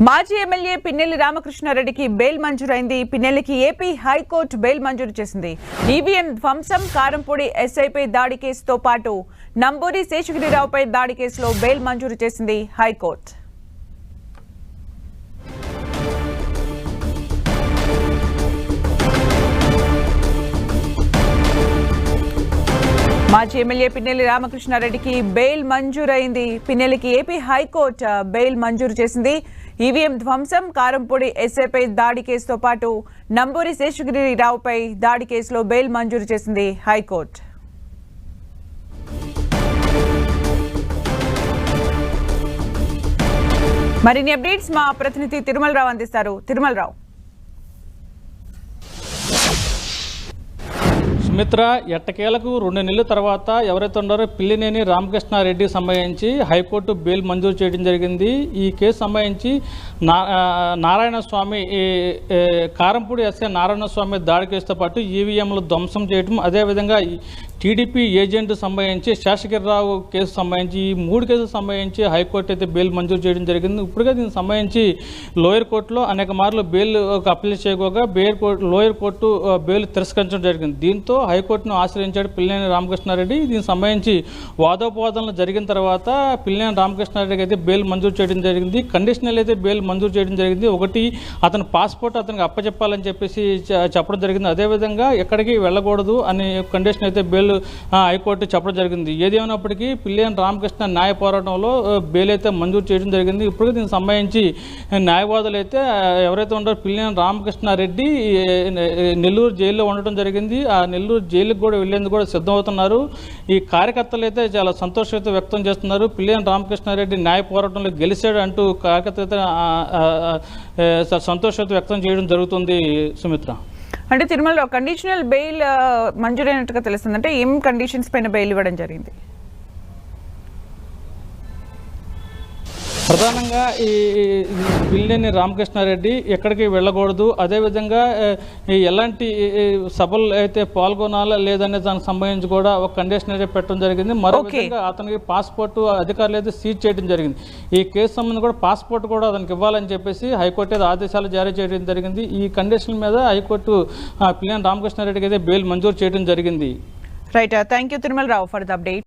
మాజీ ఎమ్మెల్యే పిన్నెల్లి రామకృష్ణారెడ్డికి బెయిల్ మంజూరైంది. పిన్నెల్లికి ఏపీ హైకోర్టు బెయిల్ మంజూరు చేసింది. ఈవీఎం ధ్వంసం, కారంపూడి ఎస్ఐపై దాడి కేసుతో పాటు నంబూరి శేషగిరిరావుపై దాడి కేసులో బెయిల్ మంజూరు చేసింది హైకోర్టు. మాజీ ఎమ్మెల్యే పిన్నెల్లి రామకృష్ణారెడ్డికి బెయిల్ మంజూరైంది. పిన్నెల్లికి ఏపీ హైకోర్టు బెయిల్ మంజూరు చేసింది. ఈవీఎం ధ్వంసం, కారంపూడి ఎస్ఐపై దాడి కేసుతో పాటు నంబూరి శేషగిరిరావుపై దాడి కేసులో బెయిల్ మంజూరు చేసింది హైకోర్టు. మరిన్ని అప్డేట్స్ మా ప్రతినిధి తిరుమలరావు అందిస్తారు. తిరుమలరావు. సుమిత్ర, ఎట్టకేలకు 2 నెలల తర్వాత ఎవరైతే ఉన్నారో పిల్లినేని రామకృష్ణారెడ్డికి సంబంధించి హైకోర్టు బెయిల్ మంజూరు చేయడం జరిగింది. ఈ కేసు సంబంధించి నారాయణస్వామి కారంపూడి ఎస్ఐ నారాయణస్వామి దాడి కేసుతో పాటు ఈవీఎంలు ధ్వంసం చేయడం, అదేవిధంగా టీడీపీ ఏజెంట్ సంబంధించి శేషగిరిరావు కేసు సంబంధించి ఈ 3 కేసులకు సంబంధించి హైకోర్టు అయితే బెయిల్ మంజూరు చేయడం జరిగింది. ఇప్పుడుగా దీనికి సంబంధించి లోయర్ కోర్టులో అనేక మార్లు బెయిల్ అప్పీల్ చేయగా లోయర్ కోర్టు బెయిల్ తిరస్కరించడం జరిగింది. దీంతో హైకోర్టును ఆశ్రయించాడు పిల్లినేని రామకృష్ణారెడ్డి. దీనికి సంబంధించి వాదోపవాదనలు జరిగిన తర్వాత పిల్లినేని రామకృష్ణారెడ్డికి అయితే బెయిల్ మంజూరు చేయడం జరిగింది. కండిషనల్ అయితే బెయిల్ మంజూరు చేయడం జరిగింది. ఒకటి, అతని పాస్పోర్ట్ అతనికి అప్పచెప్పాలని చెప్పేసి చెప్పడం జరిగింది. అదేవిధంగా ఎక్కడికి వెళ్ళకూడదు అనే కండిషన్ అయితే బెయిల్ హైకోర్టు చెప్పడం జరిగింది. ఏదేమైనప్పటికీ పిల్లినేని రామకృష్ణ న్యాయ పోరాటంలో బెయిల్ అయితే మంజూరు చేయడం జరిగింది. ఇప్పుడు దీనికి సంబంధించి న్యాయవాదులు అయితే ఎవరైతే ఉన్నారో పిల్లినేని రామకృష్ణారెడ్డి నెల్లూరు జైల్లో ఉండటం జరిగింది. ఆ నెల్లూరు జైలుకి కూడా వెళ్లేందుకు కూడా సిద్ధమవుతున్నారు. ఈ కార్యకర్తలు అయితే చాలా సంతోషం వ్యక్తం చేస్తున్నారు. పిల్లినేని రామకృష్ణారెడ్డి న్యాయ పోరాటంలో గెలిచాడు అంటూ కార్యకర్తలు సంతోషం వ్యక్తం చేయడం జరుగుతుంది. సుమిత్ర, అంటే తిరుమలలో కండిషనల్ బెయిల్ మంజూరైనట్టుగా తెలుస్తుంది. అంటే ఏం కండిషన్స్ పైన బెయిల్ ఇవ్వడం జరిగింది? ప్రధానంగా ఈ పిల్లినేని రామకృష్ణారెడ్డి ఎక్కడికి వెళ్ళకూడదు, అదేవిధంగా ఎలాంటి సభలు అయితే పాల్గొనాలా లేదనే దానికి సంబంధించి కూడా ఒక కండిషన్ అయితే పెట్టడం జరిగింది. మరో విధంగా అతనికి పాస్పోర్ట్ అధికారులు అయితే సీజ్ చేయడం జరిగింది. ఈ కేసు సంబంధం కూడా పాస్పోర్ట్ కూడా అతనికి ఇవ్వాలని చెప్పేసి హైకోర్టు అయితే ఆదేశాలు జారీ చేయడం జరిగింది. ఈ కండిషన్ మీద హైకోర్టు పిల్లినేని రామకృష్ణారెడ్డికి అయితే బెయిల్ మంజూరు చేయడం జరిగింది. Right, thank you Tirumalarao for the update.